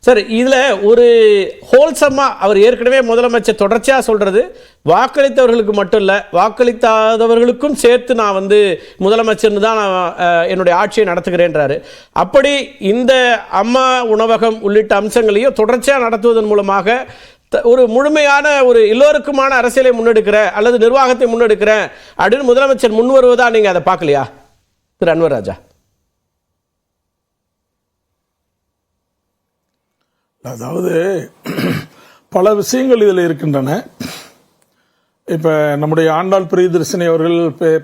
Sir இதுல ஒரு ஹோல்சமா அவர் ஏற்கனவே முதலமைச்சர் தொடர்ச்சியா சொல்றது வாக்களித்தவர்களுக்கு மட்டும் இல்ல வாக்களித்தாதவர்களுக்கும் சேர்த்து நான் முதலமைச்சர்னு தான் நான் என்னுடைய ஆட்சியை நடத்துகிறேன்றாரு. அப்படி இந்த அம்மா உணவகம் உள்ளிட்ட அம்சங்களையும் தொடர்ச்சியா நடத்துவதன் மூலமாக ஒரு முழுமையான ஒரு எல்லோருக்குமான அரசியலை முன்னெடுக்கிற அல்லது நிர்வாகத்தை முன்னெடுக்கிற அப்படின்னு முதலமைச்சர் முன் வருவதா நீங்க அதை பார்க்கலையா திரு அன்வர் ராஜா? அதாவது பல விஷயங்கள் இதில் இருக்கின்றன. இப்போ நம்முடைய ஆண்டாள் பிரியதர்ஷினி அவர்கள்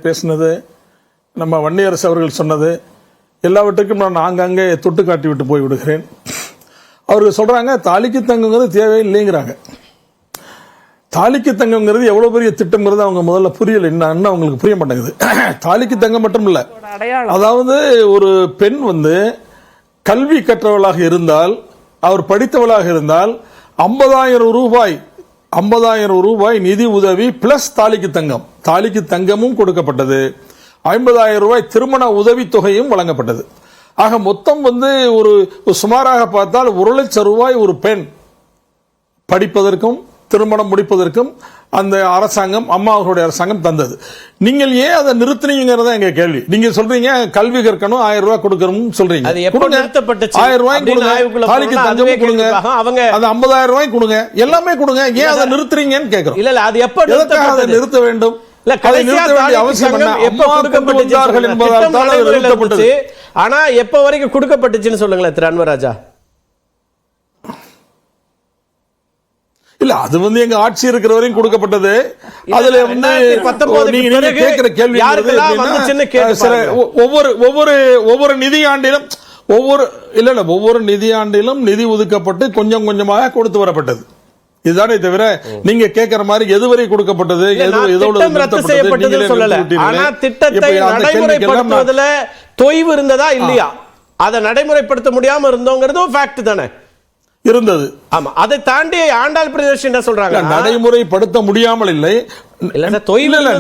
பேசினது, நம்ம வன்னியரசு அவர்கள் சொன்னது எல்லாவற்றுக்கும் நான் ஆங்காங்கே தொட்டு காட்டி விட்டு போய் விடுகிறேன். அவர்கள் சொல்றாங்க தாலிக்கு தங்கங்கிறது தேவையில்லைங்கிறாங்க. தாலிக்கு தங்கங்கிறது எவ்வளவு பெரிய திட்டம்ங்கிறது அவங்க முதல்ல புரியல, என்ன அவங்களுக்கு புரிய மாட்டேங்குது. தாலிக்கு தங்கம் மட்டும் இல்ல, அதாவது ஒரு பெண் கல்வி கற்றவளாக இருந்தால், அவர் படித்தவளாக இருந்தால் 50,000 ரூபாய் நிதி உதவி பிளஸ் தாலிக்கு தங்கமும் கொடுக்கப்பட்டது. 50,000 ரூபாய் திருமண உதவி தொகையும் வழங்கப்பட்டது. ஆக மொத்தம் ஒரு சுமாராக பார்த்தால் 1,00,000 ரூபாய் ஒரு பெண் படிப்பதற்கும் திருமணம் முடிப்பதற்கும் அந்த அரசாங்கம், அம்மா அவர்களுடைய அரசாங்கம் தந்தது. நீங்கள் ஏன் அதை நிறுத்தினீங்கிறத எங்க கேள்வி. நீங்க சொல்றீங்க கல்வி கற்கணும் 1000 ரூபாய் கொடுக்கணும் சொல்றீங்க. 1000 ரூபாய் கொடுங்க, தாலிக்கு தங்கம் கொடுங்க, அது 50,000 ரூபாய் கொடுங்க, எல்லாமே கொடுங்க. ஏன் அதை நிறுத்துறீங்கன்னு கேட்கிறோம். இல்ல அது எப்ப அதை நிறுத்த வேண்டும்? ஆனா எப்ப வரைக்கும் கொடுக்கப்பட்டுச்சுன்னு சொல்லுங்களேன் திரு அன்வர் ராஜா. இல்ல அது எங்க ஆட்சி இருக்கிற வரையும் கொடுக்கப்பட்டது. அதுல நீங்க கேட்கிற கேள்வி ஒவ்வொரு நிதியாண்டிலும் ஒவ்வொரு நிதியாண்டிலும் நிதி ஒதுக்கப்பட்டு கொஞ்சம் கொஞ்சமாக கொடுத்து வரப்பட்டது. இதுதானே தவிர நீங்க கேட்கிற மாதிரி எதுவரை கொடுக்கப்பட்டது, தொய்வு இருந்ததா இல்லையா, அதை நடைமுறைப்படுத்த முடியாம இருந்தோங்கிறது ஃபேக்ட் தானே இருந்தது. ஆமா, அதை தாண்டி ஆண்டாள் பிரியதர்ஷினி என்ன சொல்றாங்க, நடைமுறைப்படுத்த முடியாமல் இல்லை,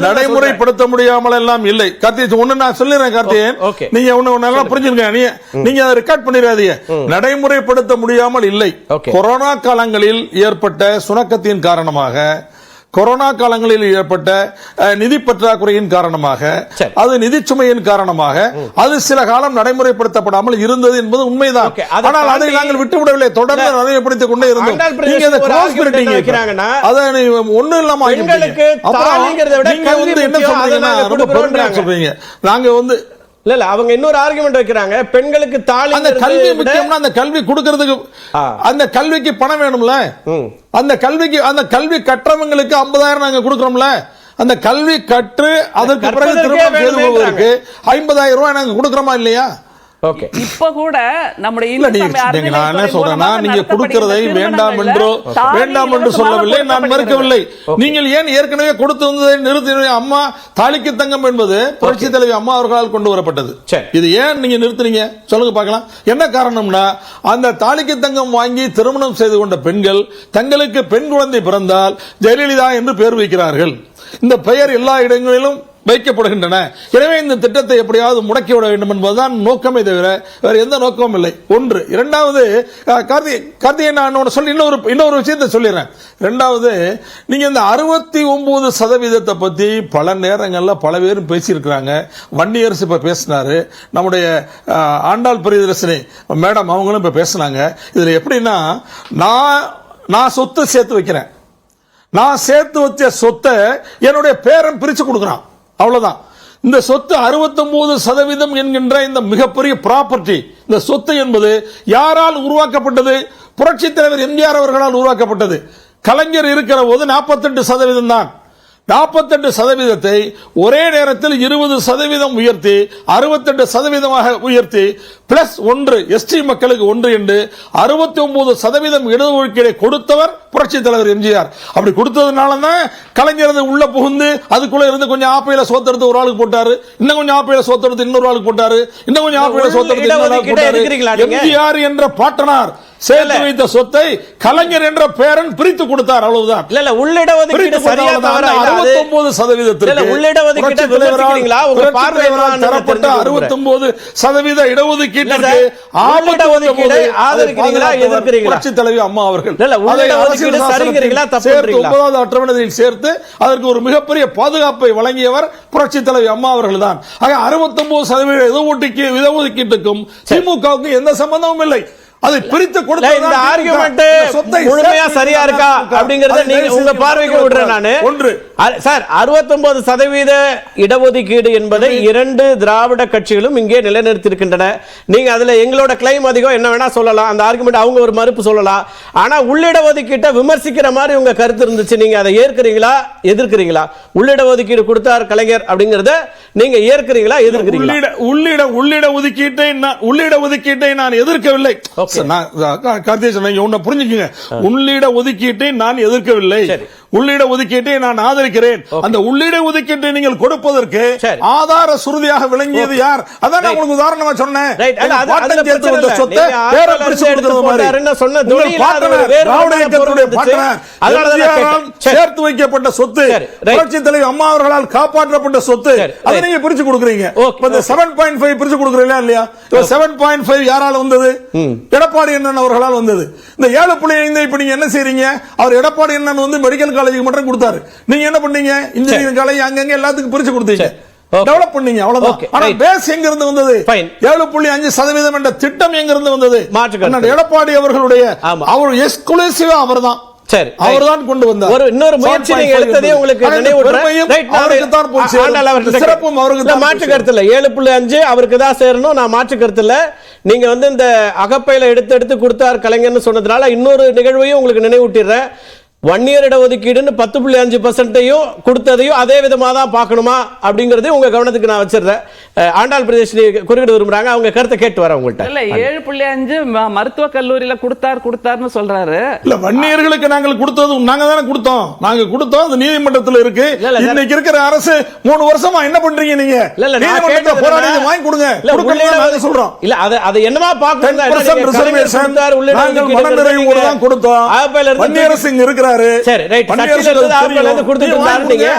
நடைமுறைப்படுத்த முடியாமல் எல்லாம் இல்லை. கார்த்திகேயன் ஒண்ணு நான் சொல்லிடுறேன். கார்த்திகேயன் நீங்க ஒண்ணு புரிஞ்சுங்க, நீங்க அதை ரெக்கார்ட் பண்ணிடாதீங்க. நடைமுறைப்படுத்த முடியாமல் இல்லை. கொரோனா காலங்களில் ஏற்பட்ட சுணக்கத்தின் காரணமாக, கொரோனா காலங்களில் ஏற்பட்ட நிதி பற்றாக்குறையின் காரணமாக, அது நிதி சுமையின் காரணமாக அது சில காலம் நடைமுறைப்படுத்தப்படாமல் இருந்தது என்பது உண்மைதான். ஆனால் அதை நாங்கள் விட்டுவிடவில்லை, தொடர்ந்து நடைமுறைப்படுத்திக் கொண்டே இருந்தோம். நீங்க அதை கிராஸ் பண்ணிட்டீங்க, அதை ஒண்ணும் இல்லாம நீங்க என்ன சொல்றீங்கன்னா ரொம்ப பெருமையா சொல்றீங்க. நாங்க இல்ல அவங்க இன்னொரு ஆர்குமெண்ட் வைக்கிறாங்க, பெண்களுக்கு தாலி, அந்த கல்வி முக்கியம்னா அந்த கல்வி கொடுக்கிறதுக்கு அந்த கல்விக்கு பணம் வேணும்ல, அந்த கல்வி கற்றவங்களுக்கு 50,000 நாங்க கொடுக்கிறோம்ல, அந்த கல்வி கற்று அதற்கு பிறகு திருமணம் செய்து கொள்வதற்கு 50,000 ரூபாய் நாங்க கொடுக்கிறோமா இல்லையா? இப்ப கூட நம்முடைய நான் என்ன சொல்றேன்னா, நீங்க கொடுக்கிறதை வேண்டாம் என்று சொல்லவில்லை, நான் மறுக்கவில்லை. நீங்கள் ஏன் ஏற்கனவே கொடுத்து வந்ததை நிறுத்தி, அம்மா தாலிக்கு தங்கம் என்பது புரட்சி தலைவி அம்மா அவர்களால் கொண்டு வரப்பட்டது. இது ஏன் நீங்க நிறுத்துறீங்க சொல்லுங்க பார்க்கலாம். என்ன காரணம்னா, அந்த தாலிக்கு தங்கம் வாங்கி திருமணம் செய்து கொண்ட பெண்கள் தங்களுக்கு பெண் குழந்தை பிறந்தால் ஜெயலலிதா என்று பெயர் வைக்கிறார்கள். இந்த பெயர் எல்லா இடங்களிலும் வைக்கப்படுகின்றன. எனவே இந்த திட்டத்தை எப்படியாவது முடக்கிவிட வேண்டும் என்பதுதான் நோக்கமே தவிர வேற எந்த நோக்கமும் இல்லை. ஒன்று. இரண்டாவது, கார்த்திகேயன் நான் சொல்லி இன்னொரு விஷயத்தை சொல்லிடுறேன். இரண்டாவது, நீங்க இந்த 69% பத்தி பல நேரங்கள்ல பல பேரும் பேசியிருக்கிறாங்க. வன்னியரசு இப்ப பேசினாரு, நம்முடைய ஆண்டாள் பிரியதர்ஷினி மேடம் அவங்களும் இப்ப பேசினாங்க. இதுல எப்படின்னா, நான் சொத்து சேர்த்து வைக்கிறேன், நான் சேர்த்து வச்ச சொத்தை என்னுடைய பேரன் பிரிச்சு கொடுக்கிறான், அவ்வளவுதான். இந்த சொத்து 69% என்கின்ற இந்த மிகப்பெரிய ப்ராப்பர்ட்டி, இந்த சொத்து என்பது யாரால் உருவாக்கப்பட்டது? புரட்சி தலைவர் எம்ஜிஆர் அவர்களால் உருவாக்கப்பட்டது. கலைஞர் இருக்கிற போது 48% தான். 48% ஒரே நேரத்தில் 20% உயர்த்தி 68% உயர்த்தி பிளஸ் 1 எஸ்டி மக்களுக்கு 1 என்று 69% இடஒதுக்கீடை கொடுத்தவர் புரட்சி தலைவர் எம்ஜிஆர். அப்படி கொடுத்ததுனால தான் கலைஞர் உள்ள புகுந்து அதுக்குள்ள இருந்து கொஞ்சம் ஆப்பையில சோத்தெடுத்து ஒரு ஆளுக்கு போட்டாரு, இன்னும் கொஞ்சம் ஆப்பையில சோத்தெடுத்து இன்னொரு ஆளுக்கு போட்டாரு, இன்னும் கொஞ்சம் ஆப்பையில சோத்தெடுத்து இன்னொரு ஆளுக்கு போட்டாரு. எம்ஜிஆர் என்ற பாட்டனார் சேர்த்து வைத்த சொத்தை கலைஞர் என்ற பேரன் பிரித்து கொடுத்தார், அவ்வளவுதான். இல்ல உள்ளிட ஒதுக்கீடு சரியா தவறா? 69% உள்ளிட ஒதுக்கீடு விமர்சிக்கிறீங்களா? உங்க பார்வையாளர் தரப்பட்ட 69% இடஒதுக்கீட்டுக்கு ஆதரிக்கிறீங்களா எதிர்க்கிறீங்களா? புரட்சி தலைவி அம்மா அவர்கள் உள்ளிட ஒதுக்கீடு சரிங்கிறீங்களா தப்புங்கிறீங்களா? 9வது அட்டவணையில் சேர்த்து அதற்கு ஒரு மிகப்பெரிய பாதுகாப்பை வழங்கியவர் புரட்சி தலைவி அம்மா அவர்கள் தான். ஆக 69% இடஒதுக்கீட்டுக்கும் திமுகவுக்கு எந்த சம்பந்தமும் இல்லை. அதை பிரித்து கொடுத்த இந்த ஆர்குமெண்ட் முழுமையா சரியா இருக்கா அப்படிங்கறத நீங்க உங்க பார்வைக்கு விடுறேன் நானு. சார், 69% இடஒதுக்கீடு என்பதை 2 திராவிட கட்சிகளும் இங்கே நிலைநிறுத்தியிருக்கின்றன. நீங்க அதுல எங்களோட கிளைம் அதிகம் என்ன வேணா சொல்லலாம், அந்த ஆர்குமெண்ட் அவங்க ஒரு மறுப்பு சொல்லலாம். ஆனா உள்ளிட ஒதுக்கீட்டை விமர்சிக்கிற மாதிரி உங்க கருத்து இருந்துச்சு. நீங்க அதை ஏற்கிறீங்களா எதிர்க்கிறீங்களா? உள்ளிட ஒதுக்கீடு கொடுத்தார் கலைஞர் அப்படிங்கறத நீங்க ஏற்கிறீங்களா எதிர்க்கிறீங்களா? உள்ளிட ஒதுக்கீட்டை நான் எதிர்க்கவில்லை. புரிஞ்சுக்கங்க, உள்ளிட ஒதுக்கீட்டை நான் எதிர்க்கவில்லை, உள்ளிட ஒதுக்கீட்டை நான் ஆதரிக்கிறேன். அந்த உள்ளிட ஒதுக்கீட்டை நீங்கள் கொடுப்பதற்கு ஆதார சுருதியாக விளங்கியது யார்? அதான் உங்களுக்கு உதாரணமா சொன்னேன். சேர்த்து வைக்கப்பட்ட சொத்து, புரட்சி தலைவி அம்மா அவர்களால் காப்பாற்றப்பட்ட சொத்து, அதை நீங்க பிரிச்சு கொடுக்குறீங்க. 7.5 பிரிச்சு கொடுக்குறீங்களா இல்லையா? 7.5 யாரால வந்தது? எடப்பாடி அண்ணன் அவர்களால் வந்தது. இந்த 7.5 இப்ப நீங்க என்ன செய்றீங்க? அவர் எடப்பாடி அண்ணன் வந்து மெடிக்கல் காலேஜுக்கு மட்டும் கொடுத்தாரு, நீங்க என்ன பண்ணீங்க? இன்ஜினியரிங் காலேஜ் அங்கங்க எல்லாத்துக்கும் பிரிச்சு கொடுத்தீங்க, டெவலப் பண்ணீங்க, அவ்வளவுதான். ஆனா பேஸ் எங்க இருந்து வந்தது? 7.5% என்ற திட்டம் எங்க இருந்து வந்தது? எடப்பாடி அவர்களுடைய அவர் எக்ஸ்க்ளூசிவா அவர்தான், அவர்தான் கொண்டு வந்தார். ஒரு இன்னொரு முயற்சி நீங்க எடுத்ததே உங்களுக்கு நினைவூட்டுறேன். சிறப்பும் அவருக்கு தான். மாற்று கருத்து இல்ல, 7.5 அவருக்கு தான் சேரணும், நான் மாற்று கருத்து இல்ல. நீங்க வந்து இந்த அகப்பையில எடுத்து கொடுத்தார் கலைஞர்னு சொன்னதுனால இன்னொரு நிகழ்வையும் உங்களுக்கு நினைவூட்டிடுறேன். 1 இயர் இடஒதுக்கீடுன்னு 10.5% கொடுத்ததையும் அதே விதமா தான் பார்க்கணுமா அப்படிங்கறது உங்க கவனத்துக்கு நான் வச்சிருந்தேன். ஆண்டாள் பிரதேசனி குறுக்கிட விரும்புறாங்க, அவங்க கருத்தை கேட்டு வர உங்கள்கிட்ட. இல்ல 7.5 மருத்துவ கல்லூரியில கொடுத்தாருன்னு சொல்றாரு. இல்ல வன்னியர்களுக்கு நாங்கள் கொடுத்தது நாங்க தானே கொடுத்தோம், அது நீதிமன்றத்தில் இருக்கு. இன்னைக்கு இருக்கிற அரசு 3 வருஷமா என்ன பண்றீங்க நீங்க? நீதிமன்றத்தை போராடி வாங்கி கொடுங்க, நாங்க சொல்றோம். இல்ல அது என்னமா பார்க்கணும்? மனநிறைவோடு தான் கொடுத்தோம். வன்னியரசு இங்க இருக்கிற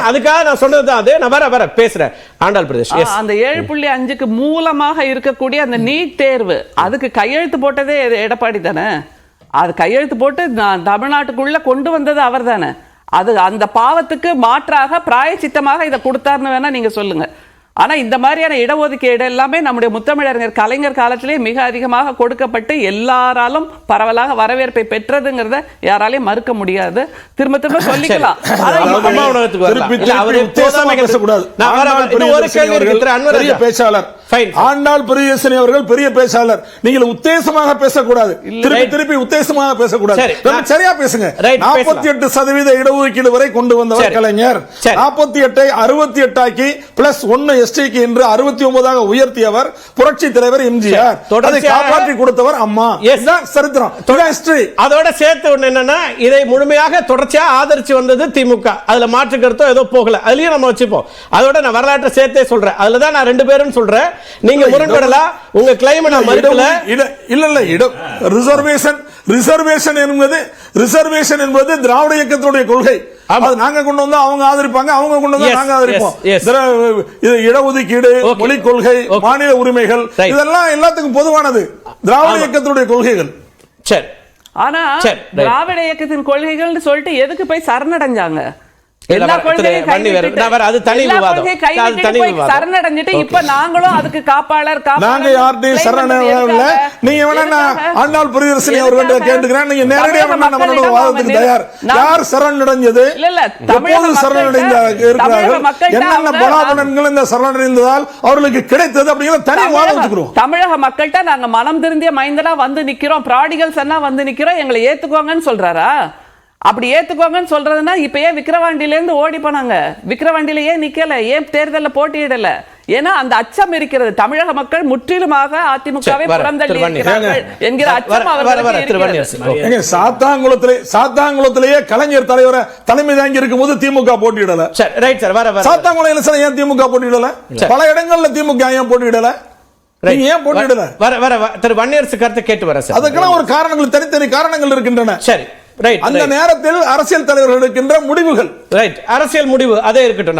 அதுக்காக நான் சொன்னது அது. நான் வர பேசுறேன். ஆண்டாள் பிரதேஷ், அந்த 7.5க்கு மூலமாக இருக்கக்கூடிய அந்த நீட் தேர்வு, அதுக்கு கையெழுத்து போட்டதே எடப்பாடி தானே. அது கையெழுத்து போட்டு தமிழ்நாட்டுக்குள்ள கொண்டு வந்தது அவர் தானே. அது அந்த பாவத்துக்கு மாற்றாக பிராயச்சித்தமாக இதை கொடுத்தாருன்னு வேணா நீங்க சொல்லுங்க. ஆனா இந்த மாதிரியான இடஒதுக்கீடு எல்லாமே நம்முடைய முத்தமிழறிஞர் கலைஞர் காலத்திலே மிக அதிகமாக கொடுக்கப்பட்டு எல்லாராலும் பரவலாக வரவேற்பை பெற்றதுங்கிறத யாராலையும் மறுக்க முடியாது. திரும்ப சொல்லிக்கலாம். ஆண்டாள் பிரியதர்ஷினி அவர்கள் பெரிய பேச்சாளர், நீங்கள் உத்தேசமாக பேசக்கூடாது, திருப்பி உத்தேசமாக பேசக்கூடாது, சரியா பேசுங்க. 48% இடஒதுக்கீடு வரை கொண்டு வந்தவர் கலைஞர். 48 68 ஆக்கி பிளஸ் 1 எஸ்டிக்கு என்று 69 உயர்த்தியவர் புரட்சி தலைவர் எம்ஜிஆர். அதை காப்பாற்றி கொடுத்தவர் அம்மா. சரித்திரம். அதோட சேர்த்து ஒண்ணு என்னன்னா, இதை முழுமையாக தொடர்ச்சியா ஆதரிச்சு வந்தது திமுக. அதுல மாற்று கருத்தோ ஏதோ போகல, அதுலயும் நம்ம வச்சுப்போம். அதோட நான் வரலாற்றை சேர்த்தே சொல்றேன். அதுலதான் நான் 2 பேரும் சொல்றேன். நீங்க முரண்படலாம், உங்க கிளைம் நான் மறுக்கல. இல்ல ரிசர்வேஷன் என்பது திராவிட இயக்கத்தினுடைய கொள்கை. நாங்க கொண்டு வந்தா அவங்க ஆதரிப்பாங்க, அவங்க கொண்டு வந்தா நாங்க ஆதரிப்போம். இடஒதுக்கீடு, மொழி கொள்கை, மாநில உரிமைகள், இதெல்லாம் எல்லாத்துக்கும் பொதுவானது, திராவிட இயக்கத்தினுடைய கொள்கைகள். சரி, ஆனா திராவிட இயக்கத்தின் கொள்கைகள் சொல்லிட்டு எதுக்கு போய் சரணடைஞ்சாங்க? சரணடைஞ்சிட்டு இப்ப நாங்களும் அதுக்கு காப்பாளர், நாங்க யார்ட்டையும் சரணடையல. நீங்க வேணா ஆண்டாள் பிரியதர்ஷினி அவர்கிட்ட கேட்டுக்கிறேன், நீங்க நேரடியாக நம்மளோட வாதத்துக்கு தயார். யார் சரணடைஞ்சது, எப்போது சரணடைந்தார்கள், என்னென்ன பலாபலன்கள் இந்த சரணடைந்ததால் அவர்களுக்கு கிடைத்தது அப்படிங்கிற தனி வாதம் வச்சுக்கிறோம். தமிழக மக்கள்கிட்ட நாங்க மனம் திருந்திய மைந்தனா வந்து நிக்கிறோம், ப்ராடிகல்ஸ் எல்லாம் வந்து நிக்கிறோம், எங்களை ஏத்துக்குவாங்கன்னு சொல்றாரா? அப்படி ஏத்துக்கோங்கன்னு சொல்றதுன்னா இப்ப ஏன் விக்கிரவாண்டியில இருந்து ஓடி போனாங்க? விக்கிரவாண்டியில ஏன் நிக்கல? ஏன் தேர்தலில் போட்டியிடல? ஏன்னா அந்த அச்சம் இருக்கிறது. தமிழக மக்கள் முற்றிலுமாக அதிமுகவை புறந்தள்ளி இருக்கிறார்கள் என்கிற அச்சம் அவர்களுக்கு. சாத்தாங்குளத்திலேயே கலைஞர் தலைவரை தலைமை தாங்கி இருக்கும் போது திமுக போட்டியிடல. சாத்தாங்குளம் ஏன் திமுக போட்டியிடல? பல இடங்கள்ல திமுக ஏன் போட்டியிடல? நீங்க ஏன் போட்டியிடல? வர திரு வன்னியரசு கருத்தை கேட்டு வர சார். அதுக்கெல்லாம் ஒரு காரணங்கள், தனித்தனி காரணங்கள் இருக்கின்றன. சரி, ரைட். அந்த நேரத்தில் அரசியல் தலைவர்கள் எடுக்கின்ற முடிவுகள், ரைட், அரசியல் முடிவு அதே இருக்கட்டும்.